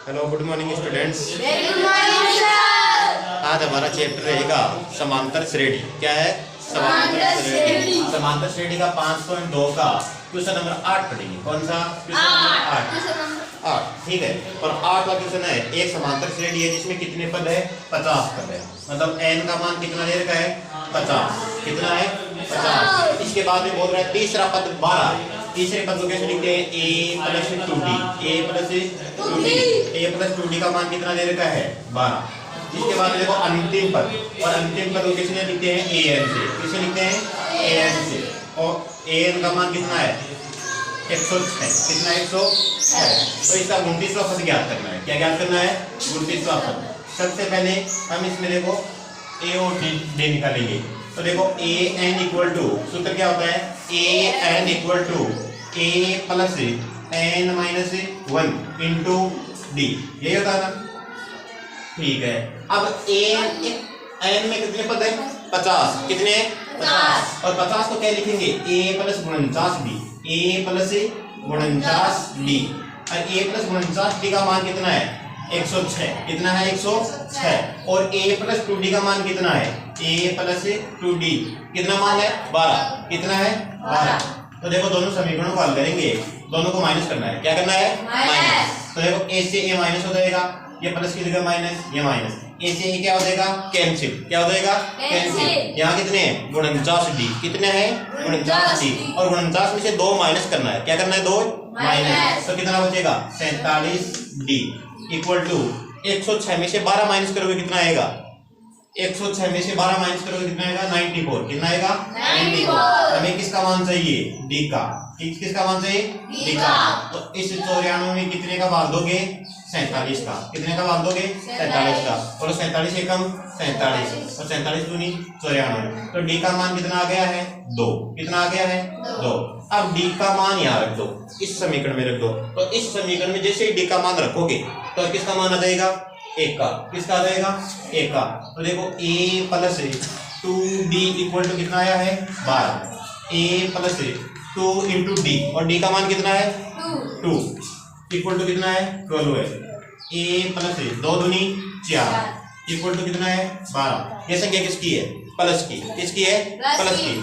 Hello, good morning students. Very good morning sir. आज हमारा chapter रहेगा समांतर श्रेणी। क्या है? समांतर श्रेणी। समांतर श्रेणी का 5.2 का क्वेश्चन नंबर 8 पढ़ेंगे। कौन सा क्वेश्चन नंबर 8? ठीक है। और 8 का क्वेश्चन है, एक समांतर श्रेणी है जिसमें कितने पद है? 50 पद है। मतलब n का मान कितना दे रखा है? 50। कितना है? 50। इसके बाद में बोल रहा है तीसरा पद 12। तीसरे पद को कैसे लिखते हैं? a plus 2d। a plus 2d का मान कितना दे रखा है? 12। इसके बाद देखो अंतिम पद, और अंतिम पद को कैसे लिखते हैं? an से। किसे लिखते हैं? an से। और an का मान कितना है? 106। कितना है? 106। तो इसका 29वां पद ज्ञात करना है। क्या ज्ञात करना है? 29वां पद। सबसे पहले हम इसमें देखो a और d निकालेंगे। तो देखो a n इक्वल टू, सूत्र क्या होता है? a n equal to a plus n minus 1 into d। यही होता है ना? ठीक है। अब n में कितने पद है? 50। कितने? 50। और 50 को क्या लिखेंगे? a plus 49d। a plus 49d। और a प्लस 49d का मान कितना है? 106। कितना है? 106। और a प्लस 2d का मान कितना है? a प्लस 2d कितना मान है? 12। कितना है? 12। तो देखो दोनों समीकरणों को हल करेंगे, दोनों को माइनस करना है। क्या करना है? माइनस। तो देखो a से a माइनस हो जाएगा, ये प्लस की जगह माइनस, ये माइनस। a से a क्या हो जाएगा? कैंसिल। क्या हो जाएगा? कैंसिल। यहाँ कितने हैं? 49d। कितने हैं? 49d। और 49 में से 2 माइनस करना है। क्या करना है? 2 माइनस। तो कितना बचेगा? 47d इक्वल टू 106 में से 12 माइनस करोगे कितना आएगा? 106 में से 12 माइनस करोगे कितना आएगा? 94। कितना आएगा? 94। हमें किसका मान चाहिए? डी का। किसका मान चाहिए? डी का। तो इस 94 में कितने का भाग दोगे? 47 का। कितने का भाग दोगे? 47 का। और 47 एकम 47 और 47 दूनी 94। तो डी का मान कितना आ गया है? 2। कितना आ गया है? 2। अब डी का मान यहाँ रख दो, इस समीकरण में रख दो। तो इस समीकरण में जैसे ही डी का मान रखोगे तो किसका मान आ जाएगा? 1 का। किसका आ जाएगा? 1 का। तो देखो a plus 2d equal to कितना आया है? 12। a प्लस 2 इंटू डी, और डी का मान कितना है? 2 इक्वल टू कितना है? 12 है। a प्लस 2 दूनी 4 इक्वल टू कितना है? 12। ये संख्या किसकी है? प्लस की। किसकी है? प्लस की।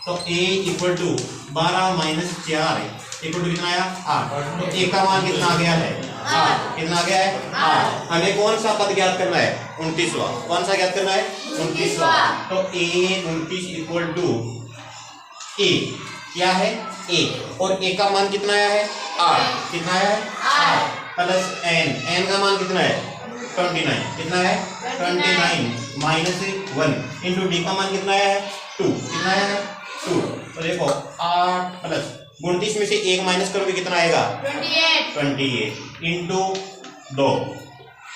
तो a equal to 12 minus 4 equal to कितना आया? 8। तो a का मान कितना आ गया है? 8। कितना आ गया है? 8। हमें कौन सा पद ज्ञात करना है? 29वां। कौन सा ज्ञात करना है? 29वां। तो a 29 इक्वल टू a क्या है? a। और a का मान कितना आया है? 8। कितना आया है? 8 प्लस n का मान कितना है? 29। कितना है? 29 माइनस 1 इंटू डी का मान कितना आया है? 2। कितना आया है? 2। तो देखो 8 प्लस 29 में से 1 माइनस करोगे कितना आएगा? 28 इंटू 2।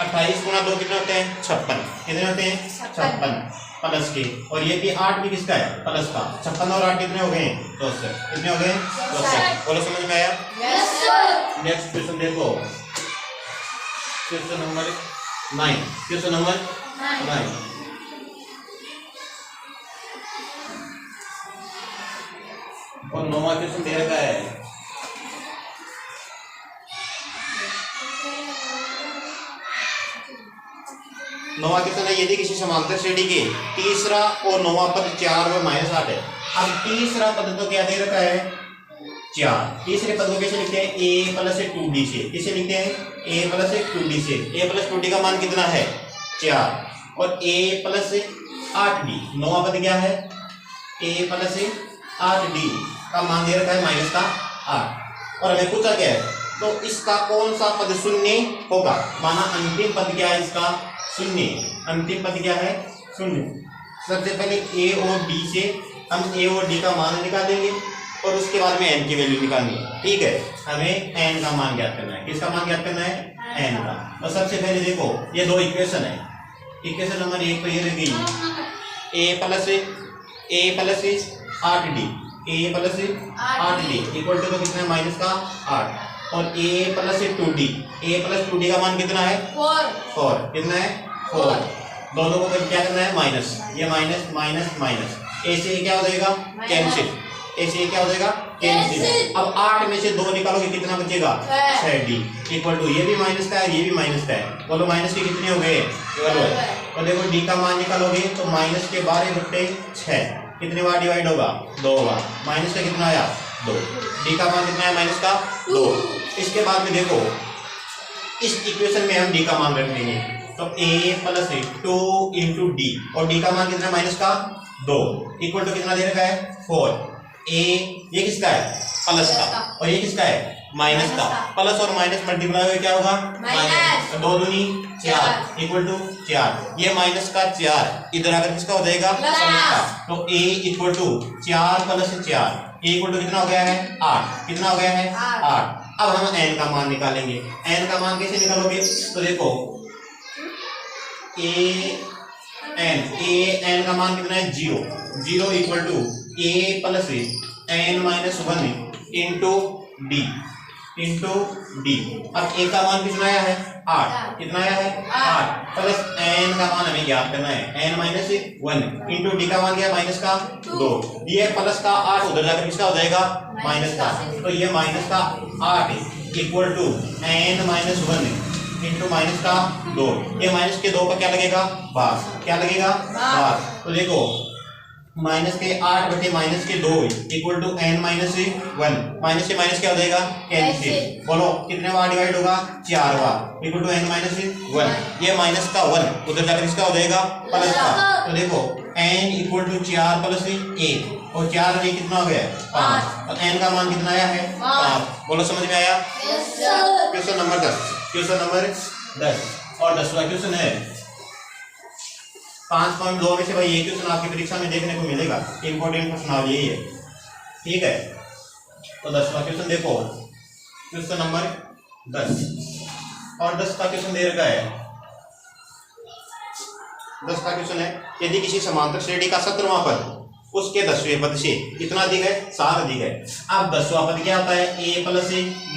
28 गुना 2 कितने होते हैं? 56। कितने होते हैं? 56 प्लस के। और ये भी 8 भी किसका है? प्लस का। 56 और 8 कितने हो गए? 64। कितने हो गए? 64। बोलो समझ में आया? नेक्स्ट क्वेश्चन देखो, क्वेश्चन नंबर 9। Question number 9। और 9वां क्वेश्चन दे रखा है, नौवां क्वेश्चन है, यदि किसी समांतर श्रेणी के तीसरा और 9वां पद 4 व -8 है। अब तीसरा पद तो क्या दे रखा है? 4। तीसरे पद को कैसे लिखते हैं? a प्लस 2d से। किसे लिखते हैं? a प्लस 2d से। a प्लस 2d का मान कितना है? 4। और a प्लस 8d। 9वां पद क्या है? a प्लस 8d का मान दे रखा है माइनस का 8। और हमें पूछा क्या है? तो इसका कौन सा पद शून्य होगा? माना अंतिम पद क्या है इसका? शून्य। अंतिम पद क्या है? शून्य। सबसे पहले a और d से हम a और d का मान निकालेंगे और उसके बाद में n की वैल्यू निकालनी है। ठीक है। हमें n का मान ज्ञात करना है। किसका मान ज्ञात करना है? n का। तो सबसे पहले देखो ये दो इक्वेशन है। इक्वेशन नंबर 1 तो ये रह गई a plus 8d। a plus 8d equal to तो कितना है? माइनस का 8। और a plus 2d। a plus 2d का मान कितना है? 4। कितना है? 4। दोनों को क्या करना है? माइनस। ये माइनस माइनस माइनस। a से क्या हो जाएगा? कैंसिल। a से क्या हो जाएगा? कैंसिल। अब 8 में से 2 निकालोगे कितना बचेगा 6d इक्वल टू ये भी माइनस का है ये भी माइनस का है, बोलो माइनस के कितने हो गए 12। तो देखो d का मान निकालोगे तो माइनस के 12/6 कितनी बार डिवाइड होगा 2 बार, माइनस का कितना आया 2, d का मान कितना है माइनस का 2। इसके बाद में देखो इस इक्वेशन में हम d का मान रख देंगे तो a प्लस 2 इंटू डी और d का मान कितना माइनस का 2 इक्वल टू कितना दे रखा है 4। a ये किसका है प्लस का और ये किसका है माइनस का, प्लस और माइनस मल्टीप्लाई हुए क्या होगा माइनस, 2 दूनी 4 इक्वल टू 4, ये माइनस का 4 इधर आकर किसका हो जाएगा प्लस का, तो a equal to 4 plus 4 a equal to कितना हो गया है 8, कितना हो गया है 8। अब हम n का मान निकालेंगे, n का मान कैसे निकालोगे तो देखो a n का मान कितना है 0 equal to a plus n minus 1 into d. अब a का मान कितना आया है 8, कितना आया है 8 प्लस n का मान हमें ज्ञात करना है n माइनस 1 इंटू डी का मान क्या है माइनस का 2, ये प्लस का 8 उधर जाकर किसका हो जाएगा माइनस का, तो ये माइनस का 8 equal to n minus 1 into minus का 2, ये माइनस के 2 का क्या लगेगा भाग, क्या लगेगा भाग। तो देखो माइनस के 8 बटे माइनस के 2 equal to n minus 1, minus से माइनस क्या हो जाएगा कैंसिल, बोलो कितने बार डिवाइड होगा 4 बार इक्वल टू n माइनस 1, ये माइनस का 1 उधर जाकर इसका हो जाएगा प्लस का, तो देखो n इक्वल टू 4 प्लस 1 और 4 में कितना हो गया 5, तो n का मान कितना आया है 5, बोलो समझ में आया। क्वेश्चन नंबर 10, क्वेश्चन नंबर 10 और 10वां क्वेश्चन है 5.2 में से भाई ये क्वेश्चन आपकी परीक्षा में देखने को मिलेगा, इंपॉर्टेंट क्वेश्चन आप यही है, ठीक है। तो 10वां क्वेश्चन देखो, क्वेश्चन नंबर 10 और 10 का क्वेश्चन दे रखा है, 10 का क्वेश्चन है यदि किसी समांतर श्रेणी का 17वां पद उसके 10वें पद से कितना अधिक है 7 अधिक है। अब 10वां पद क्या आता है a प्लस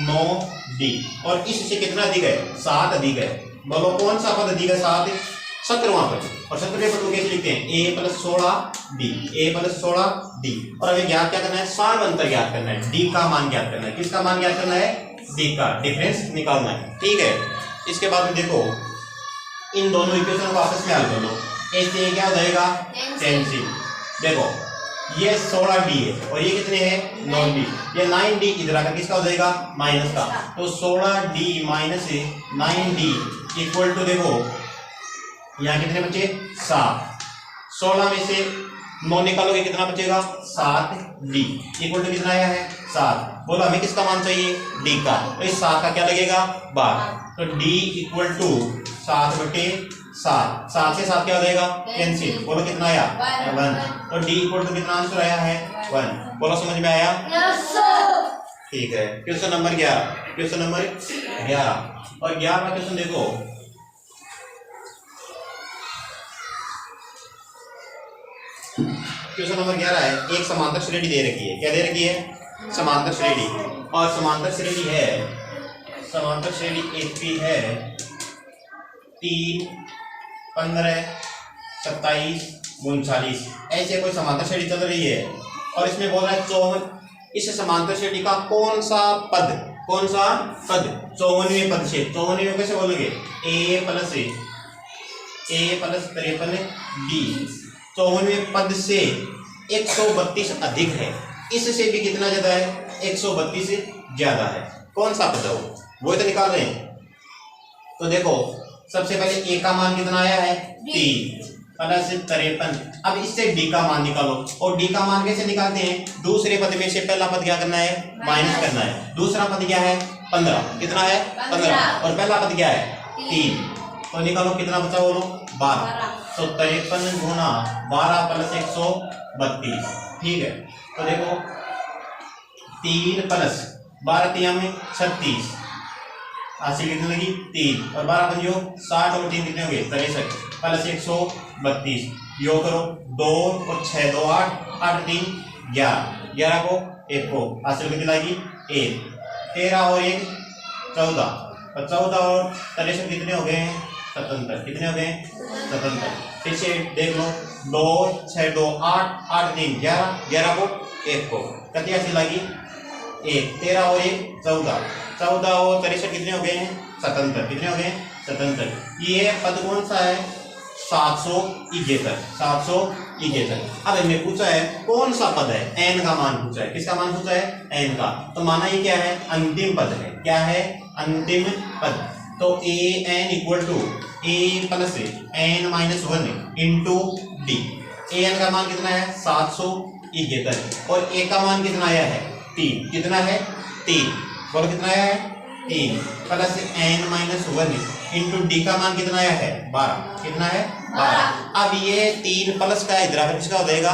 9d और इससे कितना अधिक है 7 अधिक है, बोलो कौन सा पद अधिक है 7, 17वां पद। और 17वें पद को कैसे लिखते हैं a plus 16d, a plus 16d और हमें ज्ञात क्या करना है सार अंतर ज्ञात करना है, d का मान ज्ञात करना है, किसका मान ज्ञात करना है d का डिफरेंस निकालना है, ठीक है। इसके बाद में देखो इन दोनों इक्वेशन को आपस में हल कर लो, a से क्या हो जाएगा 10c, देखो ये 16d है और ये कितने हैं 9d, ये 9d इधर आकर किसका हो जाएगा माइनस का, तो 16d minus 9d equal to देखो यहाँ कितने बचे 7, 16 में से 9 निकालोगे कितना बचेगा 7d इक्वल टू कितना आया है 7, बोलो हमें किसका मान चाहिए d का, तो इस 7 का क्या लगेगा बार, तो d इक्वल टू 7 बटे 7, 7 से 7 क्या हो जाएगा कैंसिल, बोलो कितना आया 1, तो d इक्वल टू कितना आंसर आया है 1, बोलो समझ में आया ठीक है। क्वेश्चन नंबर 11, क्वेश्चन नंबर 11 और 11वां क्वेश्चन देखो, क्वेश्चन नंबर 11 है एक समांतर श्रेणी दे रखी है, क्या दे रखी है समांतर श्रेणी, और समांतर श्रेणी है, समांतर श्रेणी एक भी है 3 15 27 39, ऐसे कोई समांतर श्रेणी चल रही है और इसमें बोल रहा है 54, इस समांतर श्रेणी का कौन सा पद 54वें पद से, 54वें कैसे बोलोगे a प्लस 53d 54वें पद से 132 अधिक है, इससे भी कितना ज्यादा है 132 से ज्यादा है, कौन सा पद है वो तो निकाल रहे हैं। तो देखो सबसे पहले a का मान कितना आया है 3 प्लस 53, अब इससे d का मान निकालो, और d का मान कैसे निकालते हैं, दूसरे पद में से पहला पद क्या करना है माइनस करना है, दूसरा पद क्या है 15, कितना है 15 और पहला पद क्या है 3, तो निकालो कितना बचा बोलो 12, तो 53 गुना 12 प्लस 132, ठीक है। तो देखो 3 प्लस 12 3 में 36, 80 कितनी लगी 3 और 12 पंजो 60 और 3 कितने हो गए 63 प्लस 132, योग करो 2 और 6 2 8 8 3 11, 11 को 1 को 80 कितनी लगी 1, 13 और 1 14 और 14 और 63 कितने हो गए हैं 77, कितने हो गए 77, फिर से देख लो 2 6 2 8 8 3 11, 11 को 1 को कितनी 80 लगी 1, 13 और 1 14, 14 और 63 कितने हो गए हैं? 77। कितने हो गए हैं? 77। ये पद कौन सा है? 771। 771। अब हमें पूछा है कौन सा पद है? एन का मान पूछा है। किसका मान पूछा है? एन का। तो माना ये क्या है? अंतिम पद है। क्या है? अंतिम पद। तो A n equal to A plus n minus 1 into D. A n का मान कितना है? 771 और ए का मान कितना आया है? 3। कितना है? 3। बोलो कितना आया है? 3 plus n minus 1 into d का मान कितना आया है? 12। कितना है? 12। अब ये 3 प्लस का इधर आकर किसका हो जाएगा?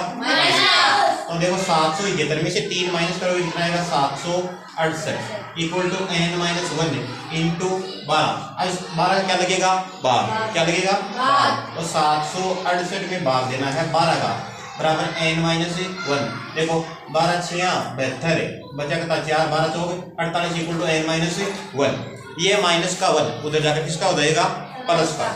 तो देखो 771 में से 3 माइनस करोगे कितना आएगा? 768 equal to n minus 1 into 12। अब 12 क्या लगेगा? भाग। क्या लगेगा? भाग। तो 768 में भाग देना है 12 का बराबर एन माइनस 1। देखो 12 6 72 बचा कितना? 4 12 चौक 48 इक्वल टू एन माइनस 1। ये माइनस का 1 उधर जाकर किसका हो जाएगा? प्लस का।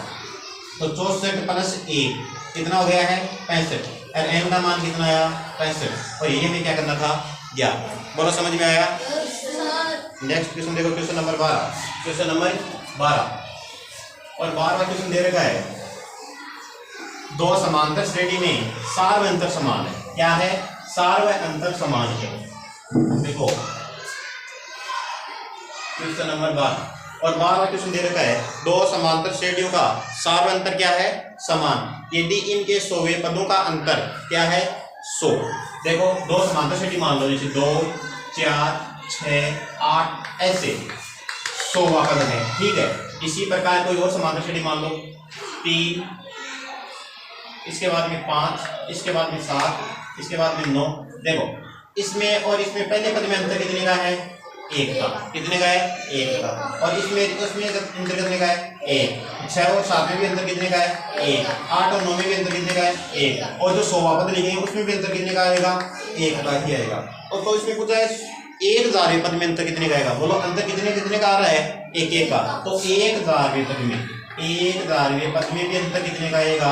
तो 64 प्लस 1 कितना हो गया है? 65 और एन का मान कितना आया? 65 और ये हमें क्या करना था? 11। बोलो समझ में आया? नेक्स्ट क्वेश्चन देखो, क्वेश्चन नंबर 12। क्वेश्चन नंबर 12 और 12वां क्वेश्चन दे रखा है दो समांतर श्रेणी में सार व अंतर समान है। क्या है? सार व अंतर समान है। देखो क्वेश्चन नंबर 12 और 12वां क्वेश्चन दे रखा है दो समांतर श्रेणियों का सार व अंतर क्या है? समान। यदि इनके 100वें पदों का अंतर क्या है? 100। देखो दो समांतर श्रेणी मान लो, जैसे 2 4 6 8 ऐसे 100वां पद है। ठीक है। इसी प्रकार कोई और समांतर श्रेणी मान लो 3, इसके बाद में 5, इसके बाद में 7, इसके बाद में 9। देखो इसमें और इसमें पहले पद में अंतर कितने का है? 1 का। कितने का है? 1 का। और इसमें उसमें अंतर कितने का है? 1। 6 और 7 में भी अंतर कितने का है? 1। 8 और 9 में भी अंतर कितने का है? 1। और जो 100वां पद लिखे हैं उसमें भी अंतर कितने का आएगा? 1 का ही आएगा। और तो इसमें पूछा है 1000वें पद में अंतर कितने का आएगा? बोलो अंतर कितने का आ रहा है? 1 का। तो 1000वें पद में 1000वें पद में भी अंतर कितने का आएगा?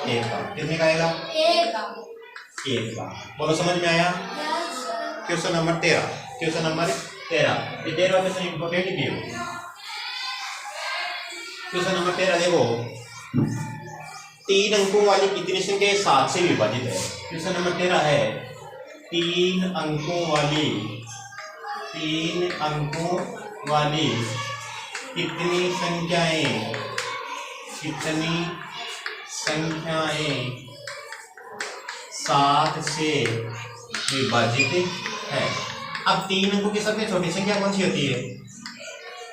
1 का। कितने का आएगा? 1 का। बोलो समझ में आया? Question number 13। क्वेश्चन नंबर 13 ये 13वां क्वेश्चन इंपॉर्टेंट भी है। क्वेश्चन नंबर 13 देखो 3 अंकों वाली कितनी संख्या 7 से विभाजित है? क्वेश्चन नंबर 13 है 3 अंकों वाली कितनी संख्याएं 7 से विभाजित है। अब 3 अंकों की सबसे छोटी संख्या कौन सी होती है?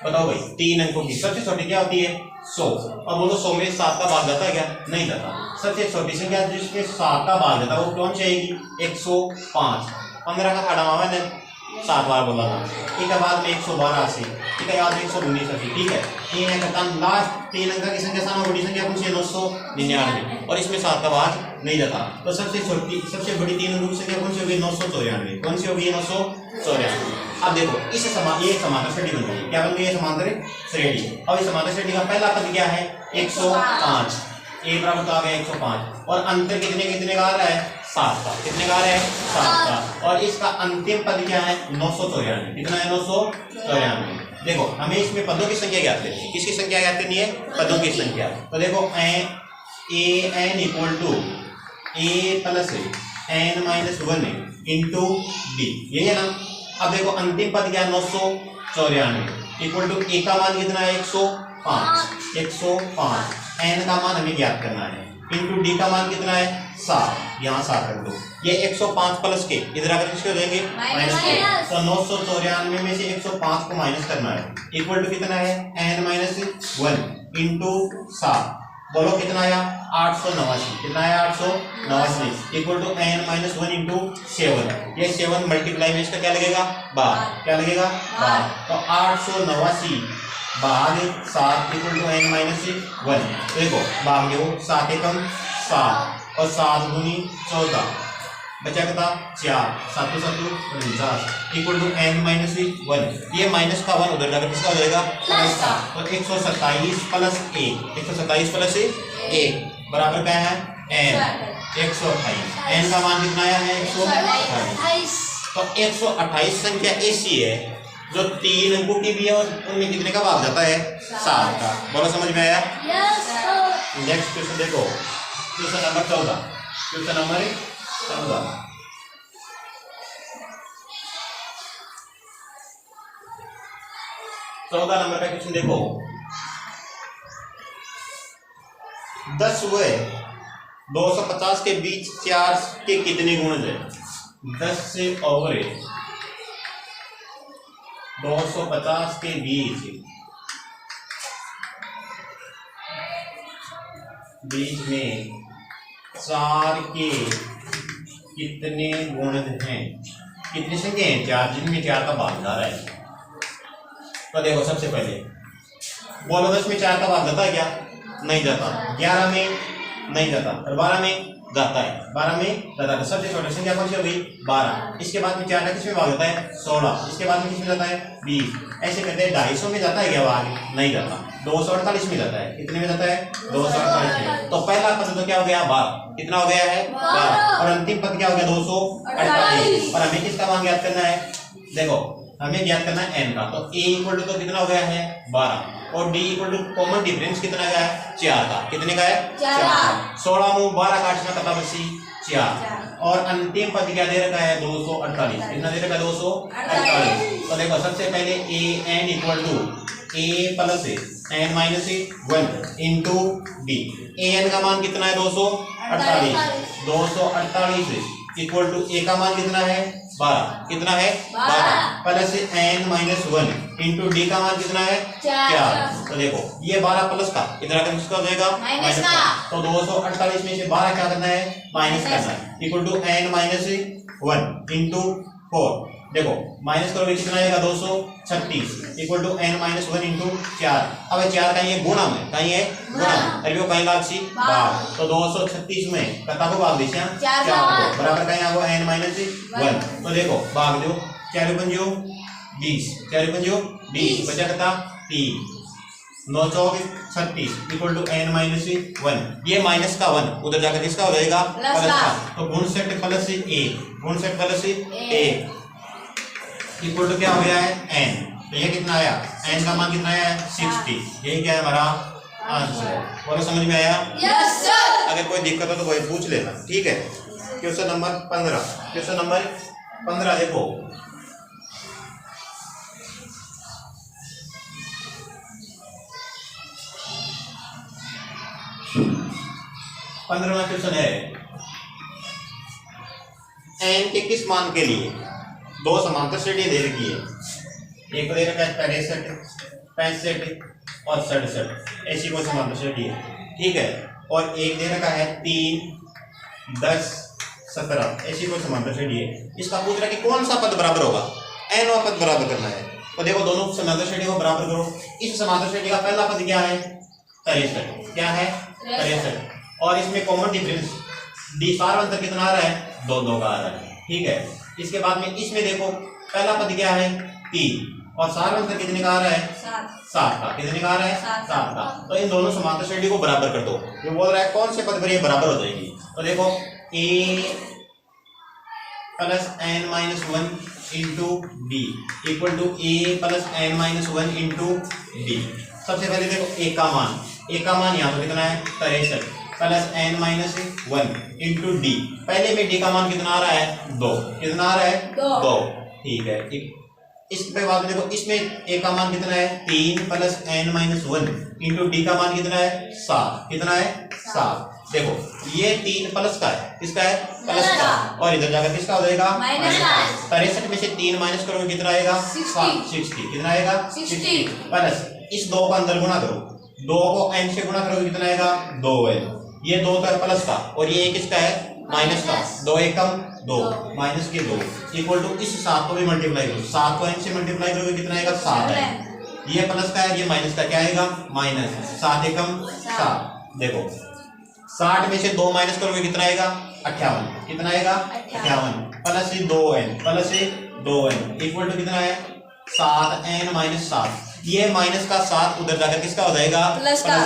बताओ भाई। 3 अंकों की सबसे छोटी क्या होती है? 100। अब बोलो 100 में 7 का भाग जाता है क्या? नहीं जाता। सबसे छोटी संख्या जिसमें 7 का भाग जाता है वो कौन सी आएगी? 105। 15 का खड़ा हुआ है 7 बार बोला था। ठीक है। बाद में 112 से, ठीक है, याद 119 से। ठीक है। ये है करता लास्ट 3 अंक की संख्या सामने बड़ी संख्या कौन सी है? 999 और इसमें 7 का भाग नहीं जाता। तो सबसे बड़ी 3 अंकों की संख्या कौन सी होगी? 994। कौन सी होगी? 994। अब देखो इस ये समांतर श्रेणी बन गई। क्या बन गई? समांतर श्रेणी। अब इस समांतर श्रेणी का पहला पद क्या है? 105। ए बराबर तो आ गया 105 और अंतर कितने का आ रहा है? 7 का। कितने का आ रहा है? 7 का। और इसका अंतिम पद क्या है? 994। कितना है? 994। देखो हमें इसमें पदों की संख्या ज्ञात करनी है। किसकी संख्या ज्ञात करनी है? पदों की संख्या। तो देखो A n equal to A plus n minus 1 into D, यही है ना? अब देखो अंतिम पद क्या है? 994 इक्वल टू ए का मान कितना है? 105। 105 एन का मान हमें ज्ञात करना है इंटू डी का मान कितना है? 7। यहाँ 7 रख दो। ये 105 प्लस के इधर आकर किसके हो जाएंगे? माइनस के। तो 994 में से 105 को माइनस करना है इक्वल टू कितना है? N minus 1 into 7। बोलो कितना आया? 889। कितना आया? 889 equal to n minus 1 into 7। ये 7 मल्टीप्लाई में इसका क्या लगेगा? 12। क्या लगेगा? 12। तो 889 भाग 7 इक्वल टू एन माइनस 1। देखो भाग दो 7 एकम 7 और 7 गुनी 14 बचा कितना? 4। 7 7 49 इक्वल टू एन माइनस 1। ये माइनस का 1 उधर जाकर किसका हो जाएगा? प्लस का। तो 127 प्लस 1 127 प्लस 1 बराबर क्या है? एन 128। एन का मान कितना आया है? 128। तो 128 संख्या ऐसी है जो 3 अंकों की भी है और उनमें कितने का भाग जाता है 7 का। बोलो समझ में आया? नेक्स्ट क्वेश्चन देखो, question number 14। Question number 14 number का क्वेश्चन देखो। 10 हुए 250 के बीच 4 के कितने गुणज है? 10 से और 250 के बीच में 4 के कितने गुणज हैं? कितनी संख्या हैं? 4, जिनमें 4 का भाग जा रहा है। तो देखो सबसे पहले बोलो 10 में 4 का भाग जाता है क्या? नहीं जाता। 11 में नहीं जाता और 12 में जाता है। 12 में जाता है। तो सबसे छोटी संख्या कौन सी हो गई? 12। इसके बाद में 4 का किस में भाग जाता है? 16। इसके बाद में किस में जाता है? 20। ऐसे करते हैं 250 में जाता है क्या भाग? नहीं जाता। 248 में जाता है। कितने में जाता है? 248 में। तो पहला पद तो क्या हो गया? 12। कितना हो गया है? 12। और अंतिम पद क्या हो गया? 248। और हमें किसका मान ज्ञात करना है? देखो हमें ज्ञात करना है n का। तो a इक्वल टू तो कितना हो गया है? 12 और d equal to common difference कितना गया है? 4 का। कितने का है? 4। 16 में 12 काटना कता बची 4 और अंतिम पद क्या दे रखा है? 248। कितना दे रखा है? 248। तो देखो सबसे पहले a n equal to a plus n minus 1 into d। a n का मान कितना है? 248। 248 इक्वल टू a का मान कितना है? 12। कितना है? 12 plus n minus 1 into d का मान कितना है? 4। तो देखो ये 12 प्लस का इधर आकर किसका हो जाएगा? माइनस का। तो 248 में से 12 क्या करना है? माइनस करना है। Equal to n minus 1 into 4। देखो माइनस करोगे कितना आएगा? 236 equal to n minus 1 into 4। अब 4 कहीं है गुणा में, कहीं है गुणा में, अरे वो कहीं लाग भाग। तो 236 में कता को भाग दीजिए 4 को बराबर कहीं आगो n माइनस 1। तो देखो भाग दो 4 पंजो 20, 4 पंजो 20 बचा कता 3। 9 24 36 इक्वल टू n माइनस 1। ये माइनस का 1 उधर जाकर किसका हो जाएगा? प्लस का। तो गुण सेट प्लस a, गुण set plus a equal to क्या हो गया है? n। तो ये कितना आया? n का मान कितना आया? 60। यही क्या है हमारा आंसर। बोलो समझ में आया? Yes sir. अगर कोई दिक्कत हो तो वही पूछ लेना, ठीक है। Question number 15। क्वेश्चन नंबर 15 देखो। पंद्रहवां क्वेश्चन है n के किस मान के लिए 2 समांतर श्रेणियां दे रखी है? एक दे रखा है 63, 65 और 67। ऐसी कोई समांतर श्रेणी है, ठीक है। और एक दे रखा है 3, 10, 17। ऐसी कोई समांतर श्रेणी है। इसका पूछ रहा है कि कौन सा पद बराबर होगा? n वाला पद बराबर करना है। तो देखो दोनों समांतर श्रेणी को बराबर करो। इस समांतर श्रेणी का पहला पद क्या है? 63। क्या है? 63। और इसमें कॉमन डिफरेंस डी सार अंतर कितना आ रहा है? 2 2 का आ रहा है, ठीक है। इसके बाद में इसमें देखो पहला पद क्या है? 3 और सार अंतर कितने का आ रहा है? 7 का। कितने का आ रहा है? 7 का। तो इन दोनों समांतर श्रेणी को बराबर कर दो। ये बोल रहा है कौन से पद पर ये बराबर हो जाएगी? तो देखो a plus n minus 1 into d equal to a plus n minus 1 into d. सबसे पहले देखो a का मान यहाँ पर कितना है? 63 plus n minus 1 into D. पहले में d का मान कितना आ रहा है? 2। कितना आ रहा है? 2, ठीक है। इसके बाद देखो इसमें a का मान कितना है? 3 plus n minus 1 into d का मान कितना है? 7। कितना है? 7। देखो ये 3 प्लस का है, किसका है? प्लस का। और इधर जाकर किसका हो जाएगा? माइनस का। 63 में से 3 माइनस करोगे कितना आएगा? 60। कितना आएगा? 60 प्लस इस 2 को अंदर गुणा करो। 2 को n से गुणा करोगे कितना आएगा? 2n। ये 2 का प्लस का और ये किसका है? माइनस का। 2 एकम 2 माइनस के 2 इक्वल टू इस 7 को भी मल्टीप्लाई करो। 7 को n से मल्टीप्लाई करोगे कितना आएगा? 7 है। ये प्लस का है, ये माइनस का। क्या आएगा? माइनस। 7 एकम 7। देखो 60 में से 2 माइनस करोगे कितना आएगा? 58। कितना आएगा? 58 plus 2n plus 2n equal to कितना है? 7n minus 7। ये माइनस का 7 उधर जाकर किसका हो जाएगा? प्लस का।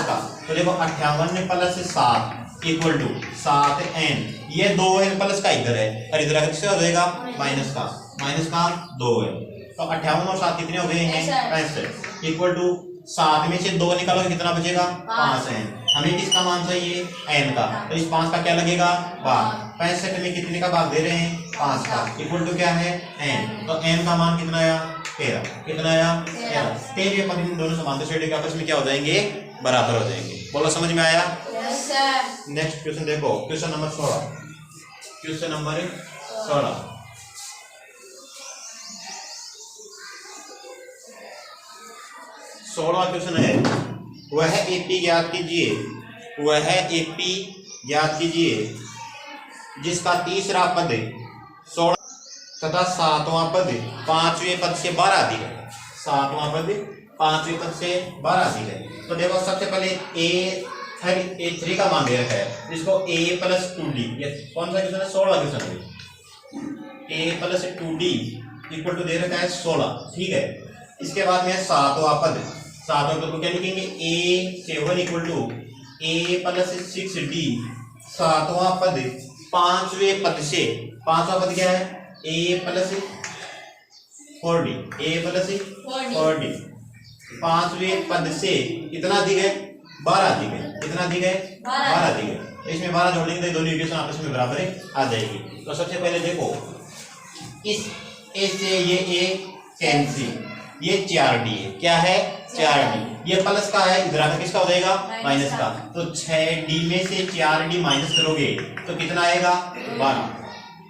तो देखो 58 प्लस 7 इक्वल टू 7n। ये 2n प्लस का इधर है और इधर आकर किसका हो जाएगा? माइनस का। माइनस का 2 है। तो 58 और 7 कितने हो गए हैं? 65 इक्वल टू 7 में से 2 निकालोगे कितना बचेगा? 5 है। हमें किसका मान चाहिए? n का। तो इस 5 का क्या लगेगा? भाग। 65 में कितने का भाग दे रहे हैं? 5 का। इक्वल टू क्या है? n। तो n का मान कितना आया? 13। कितना आया? 13। 13 पर इन दोनों समांतर श्रेणी के आपस में क्या हो जाएंगे? बराबर हो जाएंगे। बोलो समझ में आया? Yes sir. नेक्स्ट क्वेश्चन देखो, question number 16। Question number 16 question है, वह एपी ज्ञात कीजिए, वह एपी ज्ञात कीजिए जिसका तीसरा पद 16 तथा 7वां पद 5वें पद से 12 अधिक है। 7वां पद 5वें पद से 12 अधिक है। तो देखो सबसे पहले a3 का मान दे रखा है, जिसको a प्लस 2d, ये कौन सा क्वेश्चन है? 16 क्वेश्चन है। a plus 2d equal to दे रखा है 16, ठीक है। इसके बाद में 7वां पद, 7वां पद को क्या लिखेंगे? a7 equal to a plus 6d। 7वां पद 5वें पद से, 5वां पद क्या है? a plus 4d, a plus 4d 5वें पद से कितना अधिक है? 12 अधिक है। कितना अधिक है? 12 अधिक है। तो इसमें 12 जोड़ देंगे तो दोनों इक्वेशन आपस में बराबर आ जाएगी। तो सबसे पहले देखो, इस a से ये a कैंसिल, ये 4d है। क्या है? 4d। ये प्लस का है, इधर आकर किसका हो जाएगा? माइनस का। तो 6d में से 4d माइनस करोगे तो कितना आएगा? 12।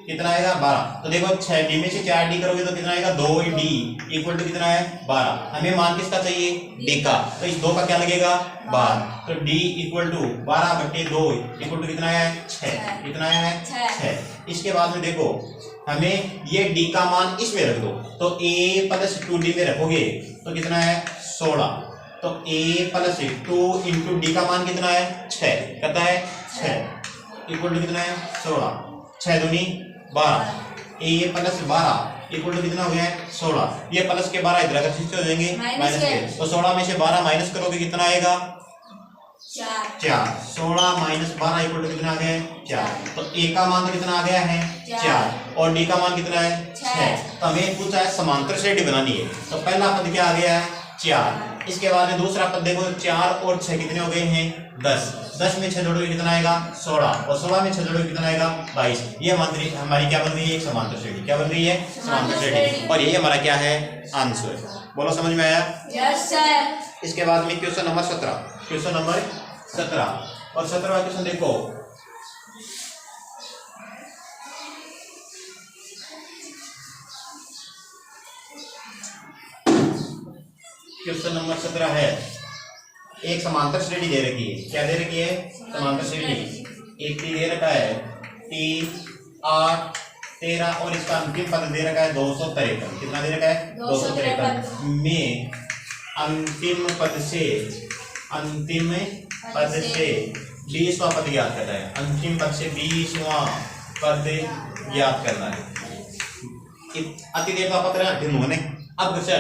कितना आएगा? 12। तो देखो 6d में से 4d करोगे तो कितना आएगा? 2d इक्वल टू कितना है? 12। हमें मान किसका चाहिए? d का। तो इस 2 का क्या लगेगा? 12। तो d equal to 12/2 equal to कितना है? 6। कितना है? 6। इसके बाद में देखो, हमें ये d का मान इसमें रख दो, तो a प्लस 2d में रखोगे तो कितना है? 16। तो a प्लस 2 इंटू डी का मान कितना है? 6। कहता है 6 इक्वल टू कितना है? 16। 6 दूनी 12। a प्लस 12 इक्वल टू कितना हो गया है? 16। ये प्लस के 12 इधर हो जाएंगे माइनस के। तो 16 में से 12 माइनस करोगे कितना आएगा? 4। 16 माइनस 12 इक्वल टू कितना आ गया है? 4। तो a का मान तो कितना आ गया है? 4 और d का मान कितना है? 6। तो हमें पूछा है समांतर श्रेणी बनानी है। तो पहला पद क्या आ गया है? 4। इसके बाद में दूसरा पद देखो, 4 और 6 कितने हो गए हैं? 10। 10 में 6 जोड़ोगे कितना आएगा? 16 और 16 में 6 जोड़ोगे कितना आएगा? 22। ये हमारी क्या बन रही है? एक समांतर श्रेणी। क्या बन रही है? समांतर श्रेणी। और ये हमारा क्या है? आंसर। बोलो समझ में आया? Yes sir. इसके बाद में क्वेश्चन नंबर 17। क्वेश्चन नंबर 17 और 17वां क्वेश्चन देखो, क्वेश्चन नंबर 17 है, एक समांतर श्रेणी दे रखी है। क्या दे रखी है? समांतर श्रेणी। एक दे रखा है 3, 8, 13 और इसका अंतिम पद दे रखा है 253। कितना दे रखा है? 253 में अंतिम पद से 20वां पद ज्ञात करना है। अंतिम पद से 20वां पद ज्ञात करना है। अति देर का पद है अब से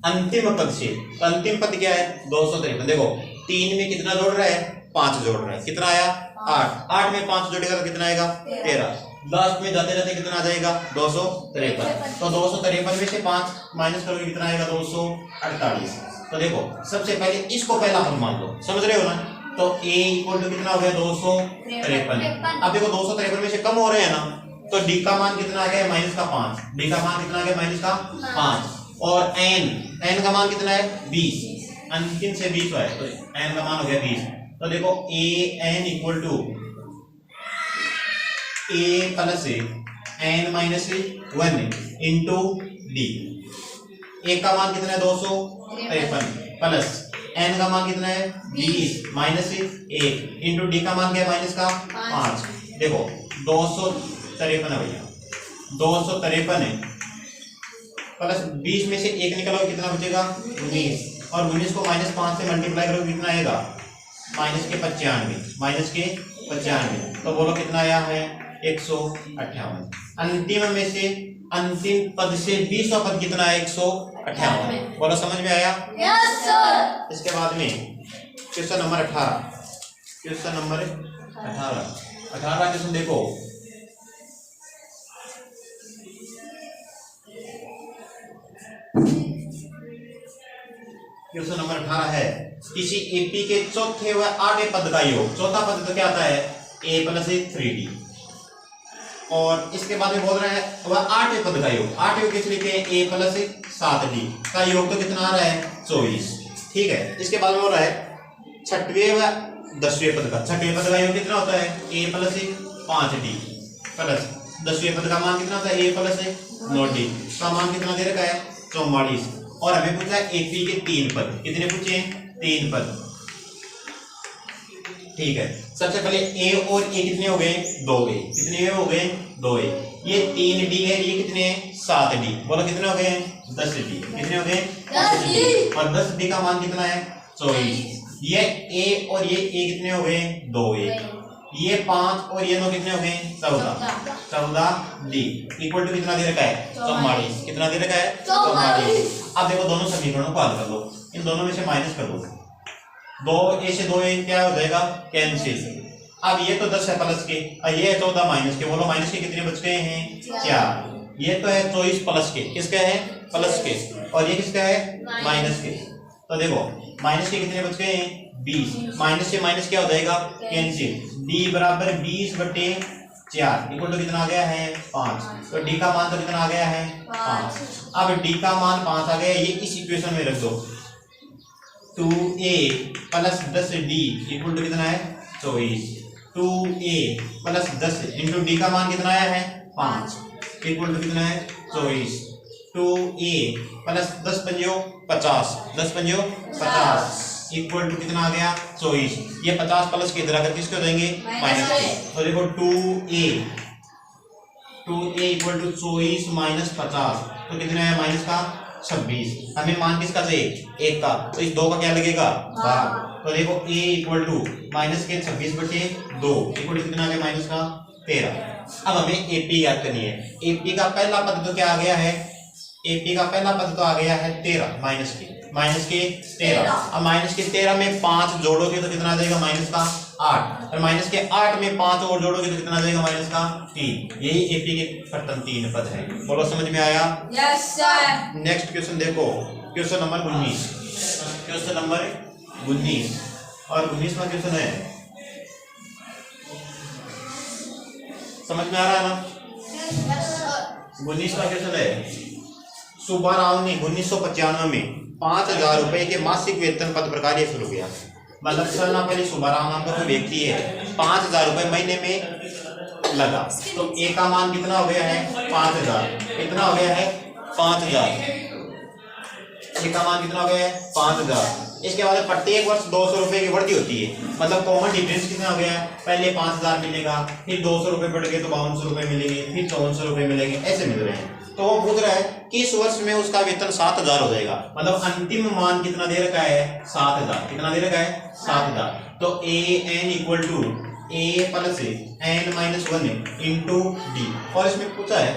अंतिम पद से, तो अंतिम पद क्या है? 253। देखो 3 में कितना जोड़ रहा है? 5 जोड़ रहा है। कितना आया? 8। 8 में 5 जोड़ेगा तो कितना आएगा? 13। लास्ट में जाते जाते कितना आ जाएगा? 253। तो 253 में से 5 माइनस करोगे कितना आएगा? 248। तो देखो सबसे पहले इसको पहला पद मान लो, समझ रहे हो ना? तो a इक्वल टू कितना हो गया? 253। अब देखो 253 में से कम हो रहे हैं ना, तो d का मान कितना आ गया? माइनस का 5। d का मान कितना आ गया? माइनस का 5। और n का मान कितना है? 20। अंतिम से 20 है तो n का मान हो गया 20। तो देखो an equal to a plus n minus 1 into d. a का मान कितना है? 253 प्लस n का मान कितना है? 20 माइनस 1 इंटू डी का मान क्या है? माइनस का 5। देखो 253 है भैया, 253 प्लस 20 में से 1 निकालोगे कितना बचेगा? 19। और 19 को -5 से मल्टीप्लाई करोगे कितना आएगा? माइनस के 95। तो बोलो कितना आया है? 158। अंतिम में से अंतिम पद से 20वां पद कितना है? 158। बोलो समझ में आया? Yes sir. इसके बाद में question number 18। Question number 18 question देखो, क्वेश्चन नंबर 18 है किसी एपी के चौथे व आठवें पद का योग। चौथा पद तो क्या आता है a प्लस 3d, और इसके बाद में बोल रहे हैं वह आठवें पद का योग। आठवें किस लिखते हैं a प्लस 7d का योग तो कितना आ रहा है 24। ठीक है, इसके बाद में बोल रहा है छठवें व 10वें पद का। छठवें पद का योग कितना होता है a प्लस 5d प्लस 10वें पद का मान कितना होता है a प्लस 9d का मान कितना दे रखा है 44। और हमें पूछा है एपी के 3 पद। कितने पूछे 3 पद। ठीक है, सबसे पहले ए और ए कितने हो गए 2a। कितने हो गए 2a। ये 3d है, ये कितने 7d। बोलो कितने हो गए 10d। कितने हो गए 10d। और 10d का मान कितना है 24। ये a और ये a कितने हो गए 2a। ये 5 और ये 9 कितने हो गए 14d इक्वल टू कितना दे रखा है 44। कितना दे रखा है 44। अब देखो दोनों समीकरणों को हल कर लो, इन दोनों में से माइनस कर दो। 2a से 2a क्या हो जाएगा कैंसिल। अब ये तो 10 है प्लस के, और ये है 14 माइनस के। बोलो माइनस के कितने बच गए हैं 4। ये तो है 24 प्लस के, किसका है प्लस के, और ये किसका है माइनस के। तो देखो माइनस के कितने बच गए हैं 20। माइनस से माइनस क्या हो जाएगा कैंसिल। d बराबर 20/4 इक्वल टू कितना आ गया है 5। तो d का मान तो कितना आ गया है 5। अब d का मान 5 आ गया, ये इस इक्वेशन में रख दो। 2a plus 10d equal to कितना है 24। 2a प्लस 10 इंटू डी का मान कितना आया है 5 इक्वल टू कितना है 24। 2a प्लस 10 पंजो 50, 10 पंजो 50 इक्वल टू कितना आ गया 24। ये 50 प्लस के इधर आकर किसके हो जाएंगे माइनस के। तो देखो 2a इक्वल टू 24 माइनस 50 तो कितना है माइनस का 26। हमें मान किसका चाहिए 1 का, तो इस 2 का क्या लगेगा भाग। तो देखो a इक्वल टू माइनस के 26/2 इक्वल टू कितना आ गया माइनस का 13। अब हमें एपी याद करनी है। एपी का पहला पद तो क्या आ गया है, एपी का पहला पद तो आ गया है 13 माइनस के 13। अब माइनस के 13 में 5 जोड़ोगे तो कितना आ जाएगा माइनस का 8, और माइनस के 8 में 5 और जोड़ोगे तो कितना आ जाएगा माइनस का 3। यही एपी के प्रथम 3 पद है। बोलो समझ में आया। Yes sir. नेक्स्ट क्वेश्चन देखो, क्वेश्चन नंबर 19। क्वेश्चन नंबर 19 और 19वां क्वेश्चन है, समझ में आ रहा है ना। 19वां क्वेश्चन है सुब्बा राव ने 1995 में 5000 रुपए के मासिक वेतन पद प्रकार ये शुरू किया। मतलब सर ना पहले सुब्बा राव नाम का कोई व्यक्ति है, 5000 रुपए महीने में लगा। तो ए का मान कितना हो गया है 5000। कितना हो गया है 5000। ए का मान कितना हो गया है 5000। इसके बाद प्रत्येक वर्ष 200 रुपए की बढ़ती होती है। मतलब कॉमन डिफरेंस कितना हो गया है, पहले 5000 मिलेगा, फिर 200 रुपए बढ़ गए तो 5200 रुपए मिलेंगे, फिर 5400 रुपए मिलेंगे, ऐसे मिल रहे हैं। तो वो पूछ रहा है कि इस वर्ष में उसका वेतन 7000 हो जाएगा। मतलब अंतिम मान कितना दे रखा है 7000। कितना दे रखा है 7000। तो A n equal to A plus n minus 1 into D. और इसमें पूछा है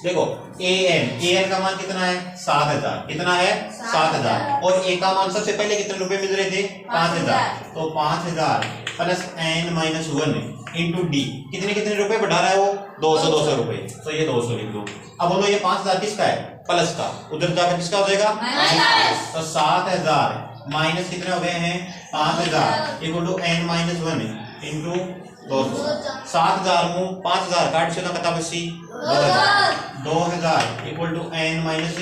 देखो ए एन का मान कितना है 7000। कितना है 7000। और ए का मान सबसे पहले कितने रुपए मिल रहे थे 5000। तो 5000 plus n minus 1 into d. कितने कितने रुपए बढ़ा रहा है वो 200 रुपए। तो ये 200 लिख दो। अब बोलो ये 5000 किसका है प्लस का, उधर जाकर किसका हो जाएगा माइनस। तो 7000 माइनस कितने हो गए हैं 5000 equal to n minus 1 into 200। 7000 को 5000 काट से कता बसी 2000 equal to n minus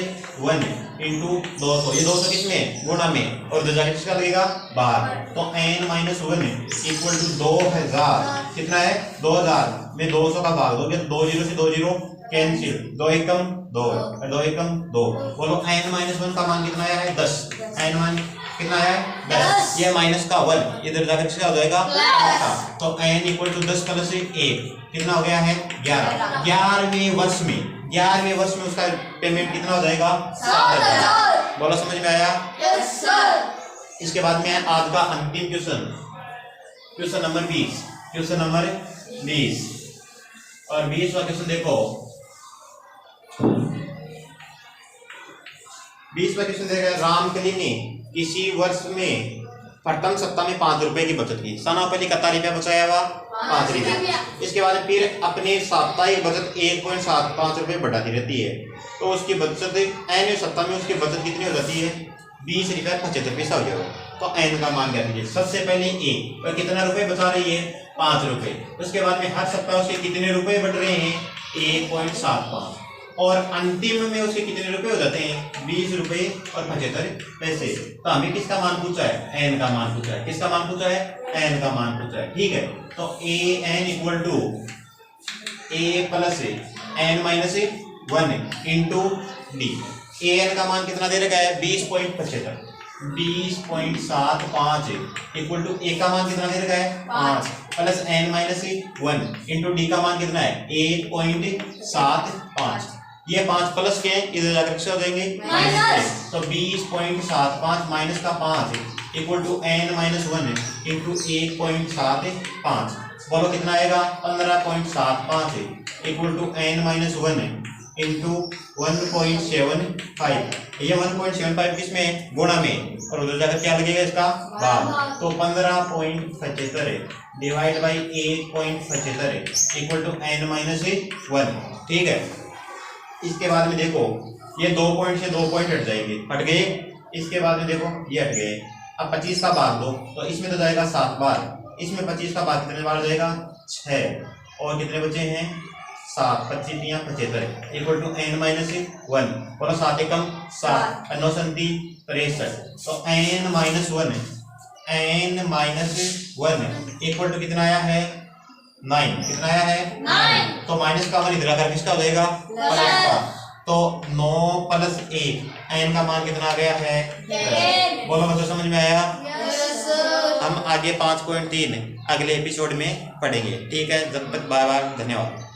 1 into 200। ये 200 किसमें गुणा में, और उधर जाकर किसका लगेगा बाहर। तो एन माइनस 1 इक्वल टू 2000। कितना है 2000 में 200 का भाग दोगे तो 2 0 से 2 0 कैंसिल, 2 एकम 2 और 2 एकम 2। बोलो एन माइनस 1 का मान कितना आया है 10। एन मान कितना आया है 10। ये माइनस का 1 इधर जाकर किसका हो जाएगा तो एन इक्वल टू 10 प्लस 1 कितना हो गया है 11। 11वें वर्ष में उसका पेमेंट कितना हो जाएगा 7000। बोलो समझ में आया। Yes sir. इसके बाद में आज का अंतिम question, question number 20। Question number 20 और 20वां क्वेश्चन देखो। 20वां क्वेश्चन देखा, रामकली ने किसी वर्ष में प्रथम सप्ताह में 5 रुपए की बचत की। सना पहले कितना रुपया बचाया हुआ 5 रुपये। इसके बाद फिर अपने साप्ताहिक बचत 1.75 रुपये बढ़ाती रहती है। तो उसकी बचत एन सप्ताह में उसकी बचत कितनी हो जाती है 20 रुपये 75 पैसा हो जाएगा। तो एन का मान क्या कीजिए, सबसे पहले ए और कितना रुपए बचा रही है 5 रुपए, उसके बाद में हर सप्ताह उसके कितने रुपए बढ़ रहे हैं 1.75 और अंतिम में उसके कितने रुपए हो जाते हैं 20 रुपए और 75 पैसे। तो हमें किसका मान पूछा है, एन का मान पूछा है। किसका मान पूछा है, एन का मान पूछा है। ठीक है, तो A n equal to A plus n minus 1 into D. A n का मान कितना दे रखा है 20.75 इक्वल टू ए का मान कितना दे रखा है 5 plus n minus 1 into d का मान कितना है 1.75। ये 5 प्लस के इधर जाकर किससे हो जाएंगे माइनस। तो 20.75 माइनस का 5 equal to n minus 1 into 1.75। बोलो कितना आएगा 15.75 equal to n minus 1 into 1.75। ये 1.75 किसमें गुणा में और उधर जाकर क्या लगेगा इसका भाग। तो 15.75 divide by 8.75 equal to n minus 1। ठीक है, इसके बाद में देखो ये 2 पॉइंट से 2 पॉइंट हट जाएंगे, हट गए। इसके बाद में देखो ये हट गए। अब 25 का भाग दो तो इसमें तो जाएगा 7 बार, इसमें 25 का भाग कितने बार जाएगा 6 और कितने बचे हैं 7 25 या 75 इक्वल टू एन माइनस 1। बोलो 7 एकम 7 9 63। तो एन माइनस 1 इक्वल टू कितना आया है 9। कितना आया है 9। तो माइनस का मान इधर आकर किसका हो जाएगा प्लस का। तो 9 प्लस 1 एन का मान कितना आ गया है 10। बोलो बच्चों समझ में आया। Yes sir. हम आगे 5.3 अगले एपिसोड में पढ़ेंगे। ठीक है, जब तक बाय बाय, धन्यवाद।